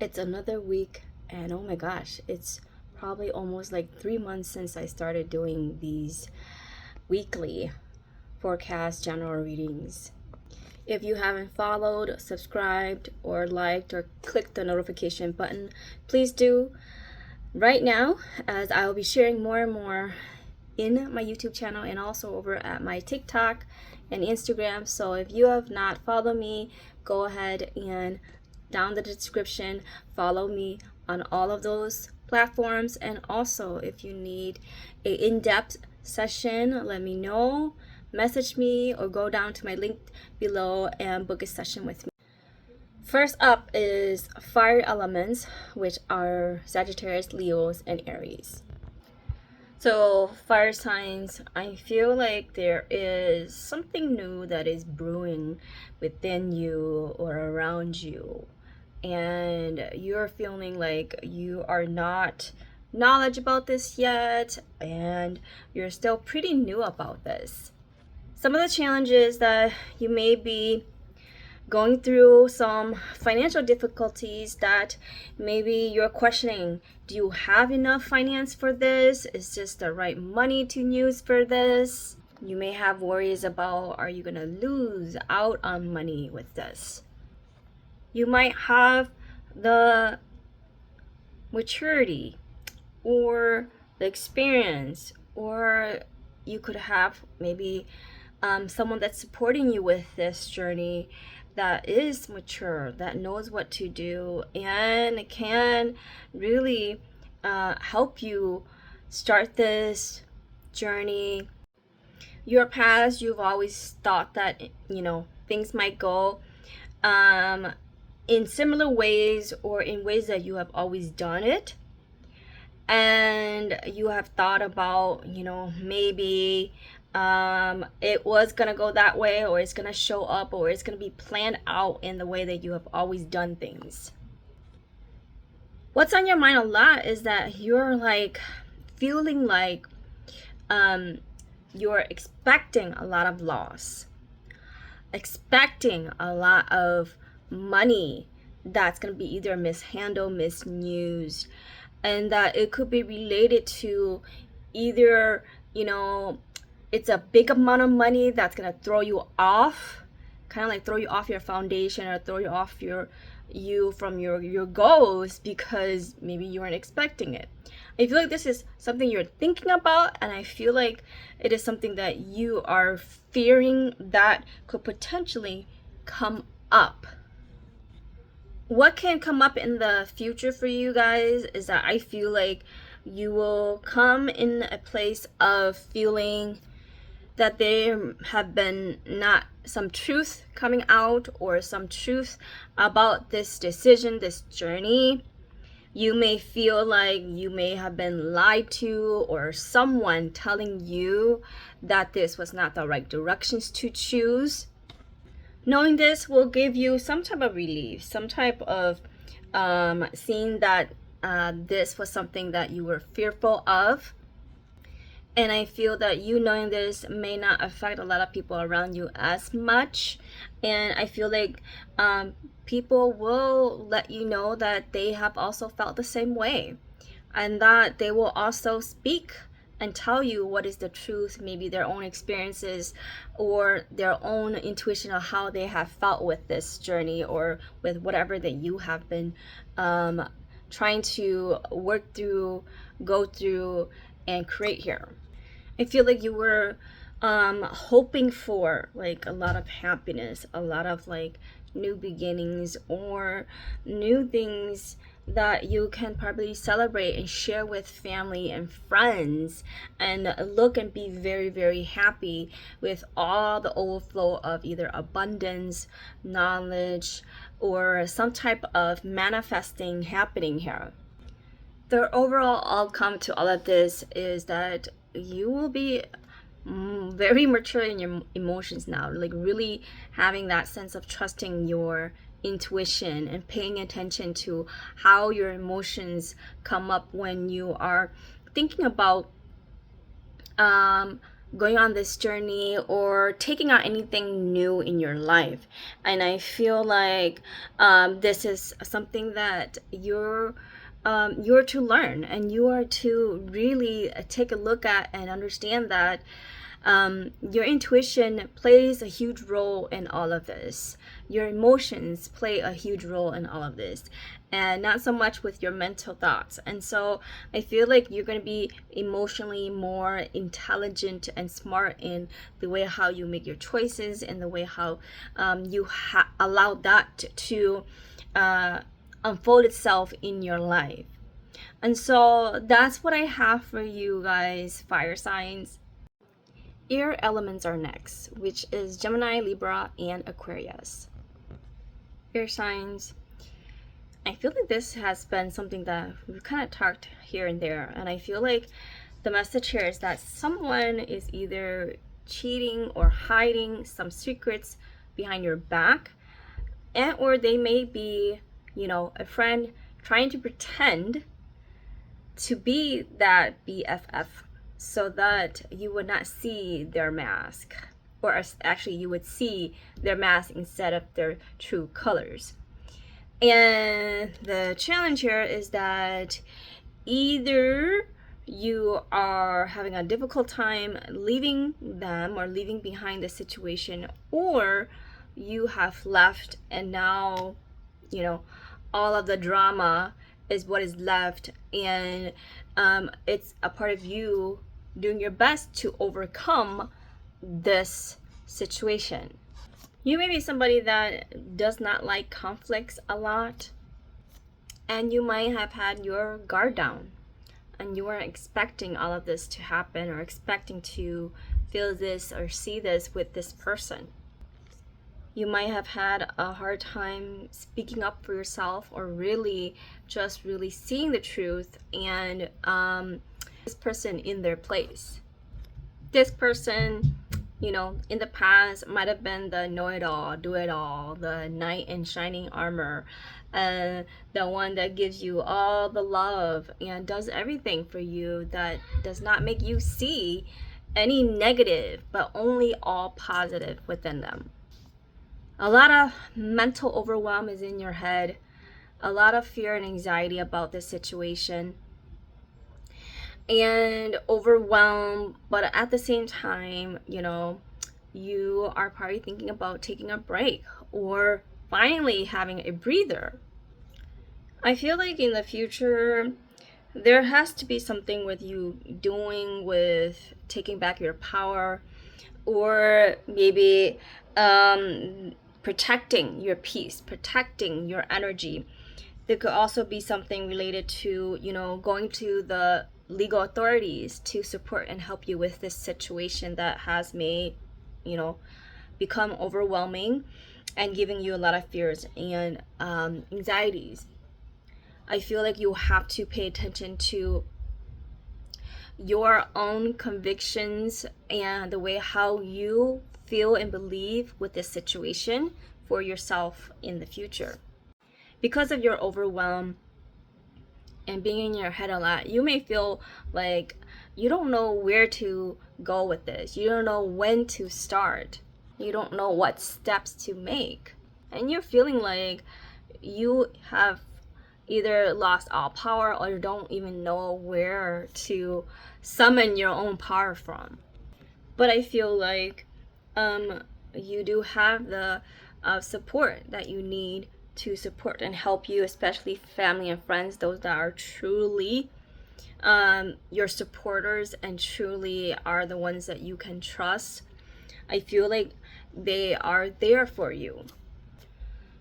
It's another week, and oh my gosh, it's probably almost like 3 months since I started doing these weekly forecast general readings. If you haven't followed, subscribed, or liked, or clicked the notification button, please do right now, as I will be sharing more and more in my YouTube channel and also over at my TikTok and Instagram. So if you have not followed me, go ahead and down the description follow me on all of those platforms. And also, if you need a in-depth session, let me know, message me, or go down to my link below and book a session with me. First up is fire elements, which are Sagittarius, Leos, and Aries. So, fire signs, I feel like there is something new that is brewing within you or around you. And you're feeling like you are not knowledgeable about this yet, and you're still pretty new about this. Some of the challenges that you may be going through, some financial difficulties that maybe you're questioning, do you have enough finance for this? Is this the right money to use for this? You may have worries about, are you gonna lose out on money with this? You might have the maturity or the experience, or you could have maybe someone that's supporting you with this journey that is mature, that knows what to do, and can really help you start this journey. Your past, you've always thought that things might go in similar ways or in ways that you have always done it, and you have thought about maybe it was gonna go that way, or it's gonna show up, or it's gonna be planned out in the way that you have always done things. What's on your mind a lot is that you're like feeling like you're expecting a lot of loss, expecting a lot of money that's going to be either mishandled, misused, and that it could be related to either it's a big amount of money that's going to throw you off, kind of like throw you off your foundation, or throw you off you from your goals, because maybe you weren't expecting it. I feel like this is something you're thinking about, and I feel like it is something that you are fearing that could potentially come up. What can come up in the future for you guys is that I feel like you will come in a place of feeling that there have been not some truth coming out, or some truth about this decision, this journey. You may feel like you may have been lied to, or someone telling you that this was not the right directions to choose. Knowing this will give you some type of relief, some type of seeing that this was something that you were fearful of. And I feel that you knowing this may not affect a lot of people around you as much. And I feel like people will let you know that they have also felt the same way, and that they will also speak and tell you what is the truth, maybe their own experiences or their own intuition of how they have felt with this journey, or with whatever that you have been trying to work through, go through, and create here. I feel like you were hoping for like a lot of happiness, a lot of like new beginnings, or new things that you can probably celebrate and share with family and friends, and look and be very, very happy with all the overflow of either abundance, knowledge, or some type of manifesting happening here. The overall outcome to all of this is that you will be very mature in your emotions now, like really having that sense of trusting your intuition and paying attention to how your emotions come up when you are thinking about going on this journey or taking on anything new in your life. And I feel like this is something that you're to learn, and you are to really take a look at and understand that your intuition plays a huge role in all of this. Your emotions play a huge role in all of this, and not so much with your mental thoughts. And so I feel like you're going to be emotionally more intelligent and smart in the way how you make your choices, and the way how you allow that to unfold itself in your life. And so that's what I have for you guys, fire signs. Air elements are next, which is Gemini, Libra, and Aquarius. Air signs. I feel like this has been something that we've kind of talked here and there, and I feel like the message here is that someone is either cheating or hiding some secrets behind your back, and or they may be, a friend trying to pretend to be that BFF so that you would not see their mask, or actually you would see their mask instead of their true colors. And the challenge here is that either you are having a difficult time leaving them or leaving behind the situation, or you have left and now, all of the drama is what is left, and it's a part of you doing your best to overcome this situation. You may be somebody that does not like conflicts a lot, and you might have had your guard down, and you weren't expecting all of this to happen, or expecting to feel this or see this with this person. You might have had a hard time speaking up for yourself, or really seeing the truth and this person in their place. This person, in the past might have been the know-it-all, do-it-all, the knight in shining armor, the one that gives you all the love and does everything for you, that does not make you see any negative, but only all positive within them. A lot of mental overwhelm is in your head, a lot of fear and anxiety about this situation, and overwhelmed, but at the same time, you are probably thinking about taking a break or finally having a breather. I feel like in the future, there has to be something with you doing with taking back your power, or maybe protecting your peace, protecting your energy. There could also be something related to, going to the legal authorities to support and help you with this situation that has made, become overwhelming and giving you a lot of fears and anxieties. I feel like you have to pay attention to your own convictions and the way how you feel and believe with this situation for yourself in the future. Because of your overwhelm and being in your head a lot, you may feel like you don't know where to go with this. You don't know when to start. You don't know what steps to make. And you're feeling like you have either lost all power, or don't even know where to summon your own power from. But I feel like you do have the support that you need to support and help you, especially family and friends, those that are truly your supporters and truly are the ones that you can trust. I feel like they are there for you.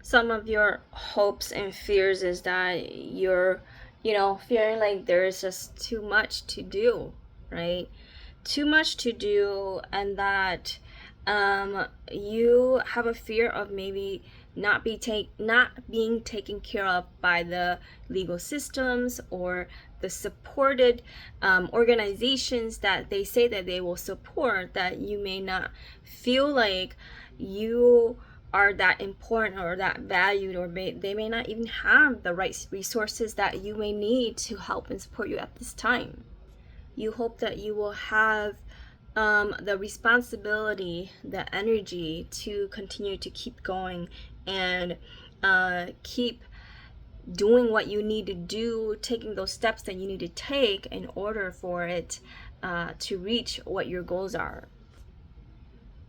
Some of your hopes and fears is that you're, feeling like there's just too much to do, right? Too much to do, and that you have a fear of maybe not being taken care of by the legal systems or the supported organizations that they say that they will support, that you may not feel like you are that important or that valued, or they may not even have the right resources that you may need to help and support you at this time. You hope that you will have the responsibility, the energy to continue to keep going and keep doing what you need to do, taking those steps that you need to take in order for it to reach what your goals are.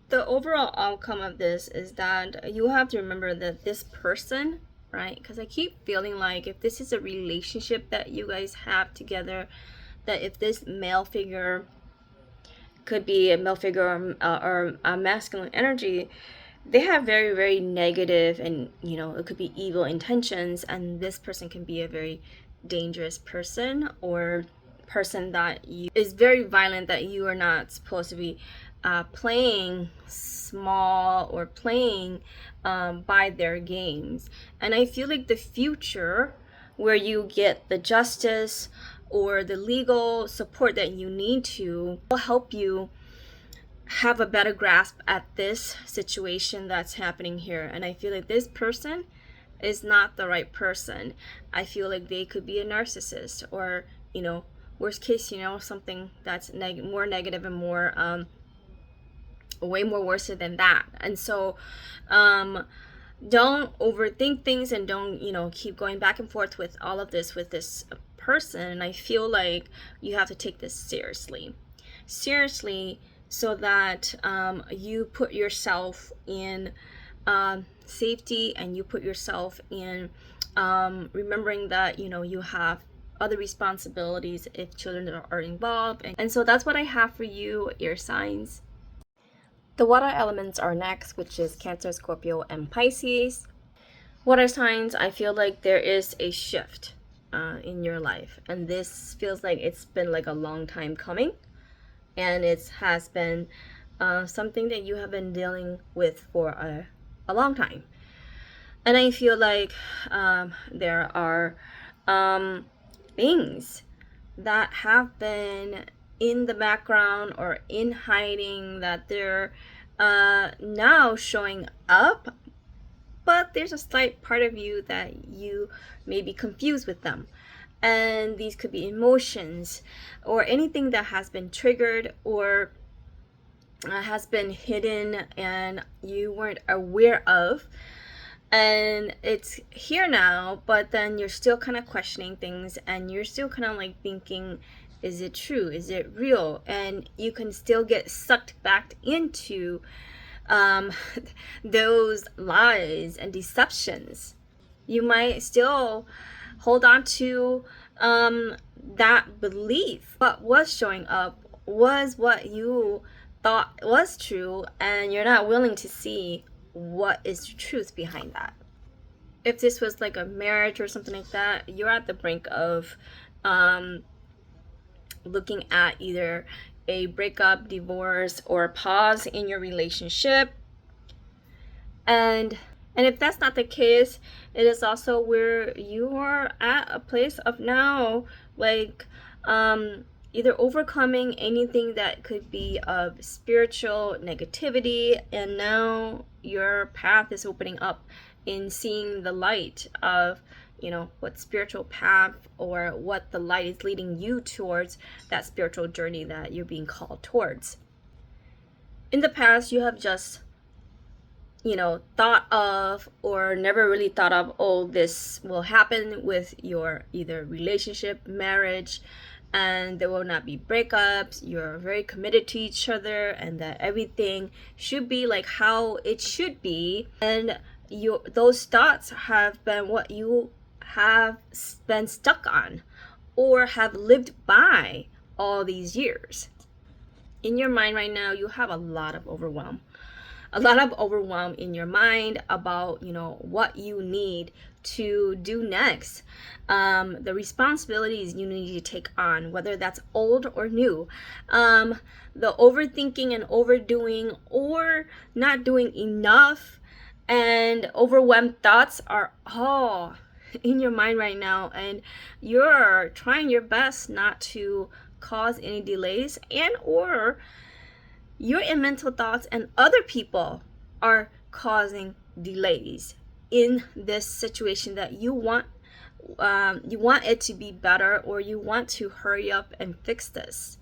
The overall outcome of this is that you have to remember that this person, right? Because I keep feeling like if this is a relationship that you guys have together, that if this male figure could be a male figure or a masculine energy, they have very, very negative and, you know, it could be evil intentions, and this person can be a very dangerous person or person that is very violent, that you are not supposed to be playing small or playing by their games. And I feel like the future where you get the justice or the legal support that you need to will help you have a better grasp at this situation that's happening here. And I feel like this person is not the right person. I feel like they could be a narcissist, or, you know, worst case, you know, something that's more negative and more way more worse than that. And so don't overthink things, and don't, you know, keep going back and forth with all of this with this person. And I feel like you have to take this seriously, so that you put yourself in safety, and you put yourself in remembering that, you know, you have other responsibilities if children are involved. And so that's what I have for you, air signs. The water elements are next, which is Cancer, Scorpio, and Pisces. Water signs, I feel like there is a shift in your life, and this feels like it's been like a long time coming, and it has been something that you have been dealing with for a long time. And I feel like there are things that have been in the background or in hiding, that they're now showing up, but there's a slight part of you that you may be confused with them. And these could be emotions or anything that has been triggered or has been hidden and you weren't aware of, and it's here now, but then you're still kind of questioning things, and you're still kind of like thinking, is it true, is it real? And you can still get sucked back into those lies and deceptions. You might still hold on to that belief. What was showing up was what you thought was true, and you're not willing to see what is the truth behind that. If this was like a marriage or something like that, you're at the brink of looking at either a breakup, divorce, or a pause in your relationship. And if that's not the case, it is also where you are at a place of now, like either overcoming anything that could be of spiritual negativity, and now your path is opening up in seeing the light of, you know, what spiritual path or what the light is leading you towards, that spiritual journey that you're being called towards. In the past, you have just, you know, thought of or never really thought of, oh, this will happen with your either relationship, marriage, and there will not be breakups. You're very committed to each other, and that everything should be like how it should be. And those thoughts have been what you have been stuck on or have lived by all these years. In your mind right now, you have a lot of overwhelm in your mind about, you know, what you need to do next, the responsibilities you need to take on, whether that's old or new, the overthinking and overdoing or not doing enough, and overwhelmed thoughts are all in your mind right now, and you're trying your best not to cause any delays, and or you're in mental thoughts and other people are causing delays in this situation that you want it to be better, or you want to hurry up and fix this.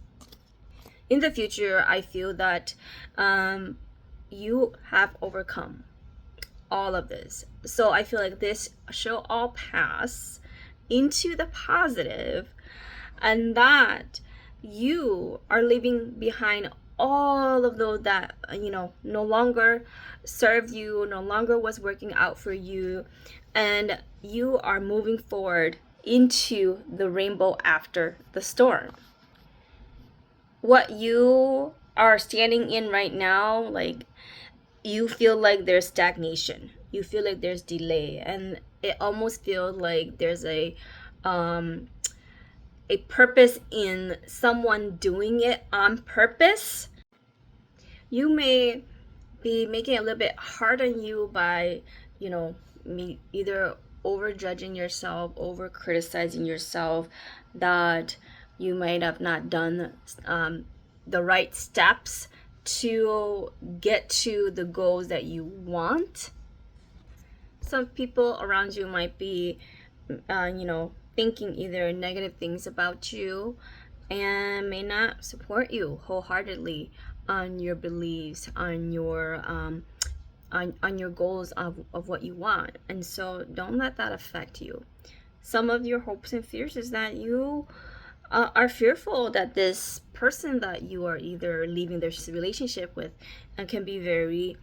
in the future, I feel that you have overcome all of this. So I feel like this shall all pass into the positive, and that you are leaving behind all of those that no longer served you, no longer was working out for you, and you are moving forward into the rainbow after the storm. What you are standing in right now, like, you feel like there's stagnation, you feel like there's delay, and it almost feels like there's a purpose in someone doing it on purpose. You may be making it a little bit hard on you by, either over judging yourself, over criticizing yourself, that you might have not done the right steps to get to the goals that you want. Some people around you might be, thinking either negative things about you and may not support you wholeheartedly on your beliefs, on your goals of what you want. And so don't let that affect you. Some of your hopes and fears is that you are fearful that this person that you are either leaving this relationship with can be very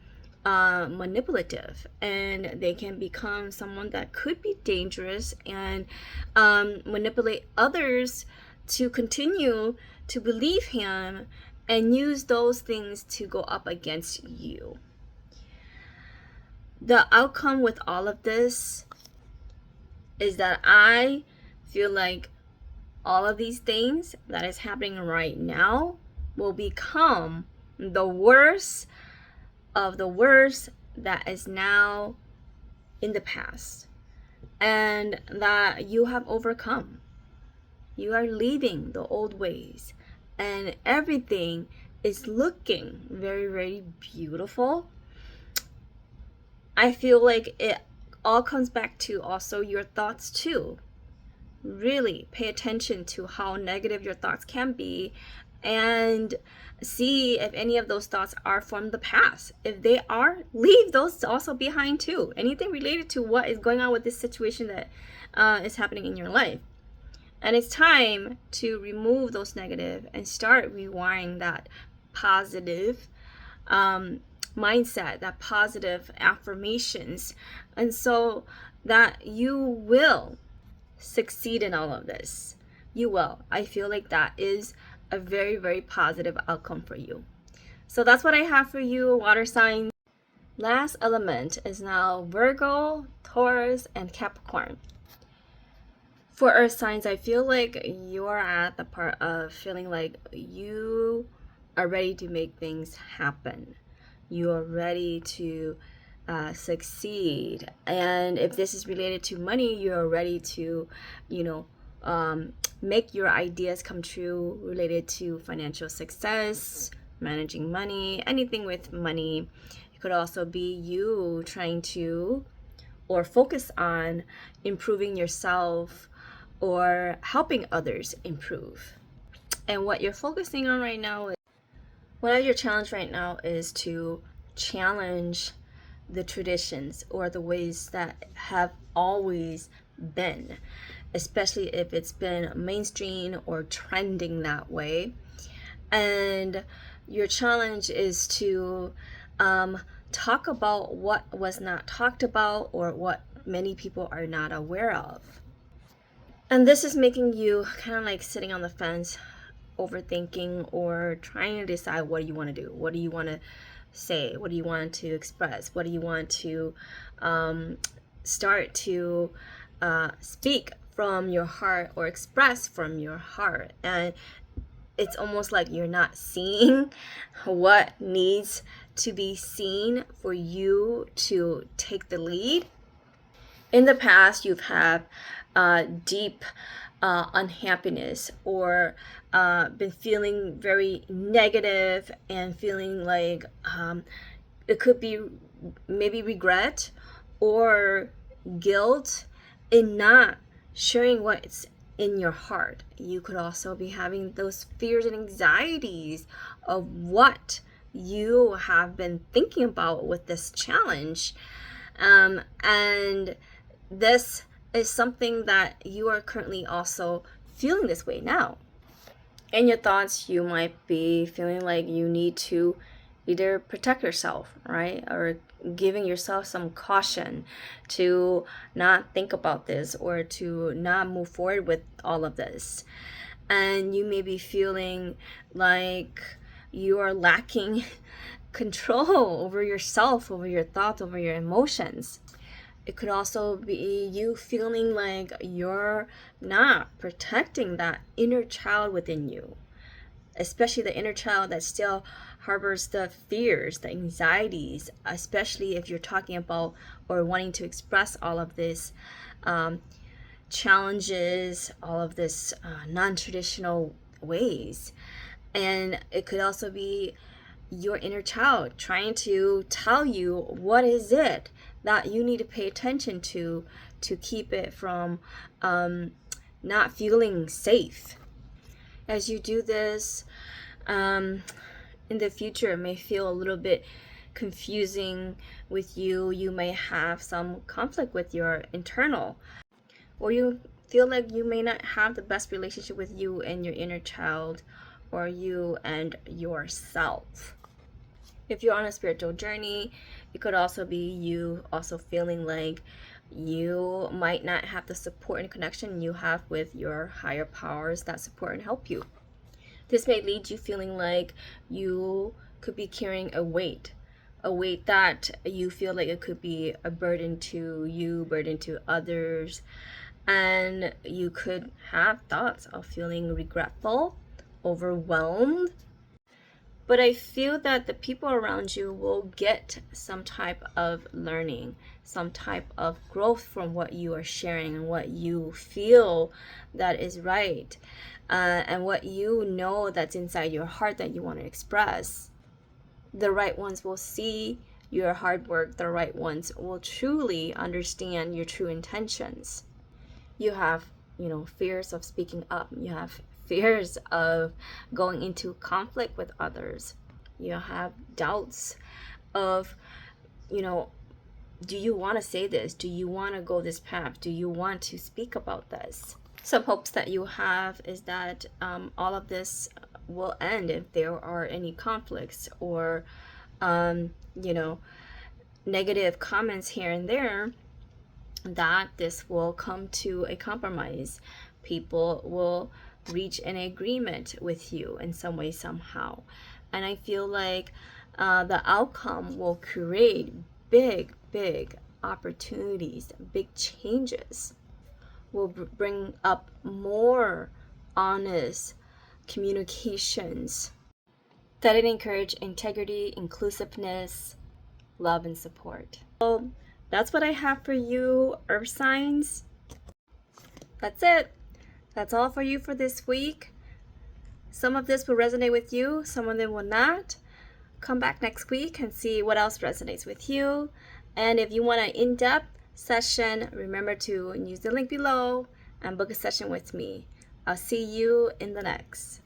manipulative, and they can become someone that could be dangerous and manipulate others to continue to believe him and use those things to go up against you. The outcome with all of this is that I feel like all of these things that is happening right now will become the worst of the worst that is now in the past, and that you have overcome. You are leaving the old ways, and everything is looking very, very beautiful. I feel like it all comes back to also your thoughts too. Really pay attention to how negative your thoughts can be, and see if any of those thoughts are from the past. If they are, leave those also behind too. Anything related to what is going on with this situation that is happening in your life. And it's time to remove those negative and start rewiring that positive mindset, that positive affirmations, and so that you will succeed in all of this. You will. I feel like that is a very, very positive outcome for you. So that's what I have for you, water signs. Last element is now Virgo, Taurus, and Capricorn. For earth signs, I feel like you are at the part of feeling like you are ready to make things happen. You are ready to succeed. And if this is related to money, you are ready to, make your ideas come true related to financial success, managing money, anything with money. It could also be you trying to or focus on improving yourself or helping others improve. And what you're focusing on right now is, one of your challenge right now is to challenge the traditions or the ways that have always been, especially if it's been mainstream or trending that way. And your challenge is to talk about what was not talked about or what many people are not aware of. And this is making you kind of like sitting on the fence, overthinking, or trying to decide what do you want to do, what do you want to say, what do you want to express, what do you want to start to speak from your heart or express from your heart. And it's almost like you're not seeing what needs to be seen for you to take the lead. In the past, you've had deep unhappiness or been feeling very negative and feeling like it could be maybe regret or guilt in not sharing what's in your heart. You could also be having those fears and anxieties of what you have been thinking about with this challenge. And this is something that you are currently also feeling this way now. In your thoughts, you might be feeling like you need to either protect yourself, right? Or giving yourself some caution to not think about this or to not move forward with all of this. And you may be feeling like you are lacking control over yourself, over your thoughts, over your emotions. It could also be you feeling like you're not protecting that inner child within you, especially the inner child that still harbors the fears, the anxieties, especially if you're talking about or wanting to express all of this challenges, all of this non-traditional ways. And it could also be your inner child trying to tell you what is it that you need to pay attention to keep it from not feeling safe. As you do this, in the future, it may feel a little bit confusing with you. You may have some conflict with your internal, or you feel like you may not have the best relationship with you and your inner child, or you and yourself. If you're on a spiritual journey, it could also be you also feeling like you might not have the support and connection you have with your higher powers that support and help you. This may lead you feeling like you could be carrying a weight that you feel like it could be a burden to you, burden to others, and you could have thoughts of feeling regretful, overwhelmed. But I feel that the people around you will get some type of learning, some type of growth from what you are sharing and what you feel that is right, and what you know that's inside your heart that you want to express. The right ones will see your hard work. The right ones will truly understand your true intentions. You have, fears of speaking up. You have fears of going into conflict with others. You have doubts of, do you want to say this? Do you want to go this path? Do you want to speak about this? Some hopes that you have is that all of this will end if there are any conflicts or, negative comments here and there, that this will come to a compromise. People will reach an agreement with you in some way, somehow. And I feel like the outcome will create big opportunities, big changes, will bring up more honest communications that encourage integrity, inclusiveness, love, and support. So that's what I have for you, Earth signs. That's it. That's all for you for this week. Some of this will resonate with you, some of them will not. Come back next week and see what else resonates with you. And if you want an in-depth session, remember to use the link below and book a session with me. I'll see you in the next.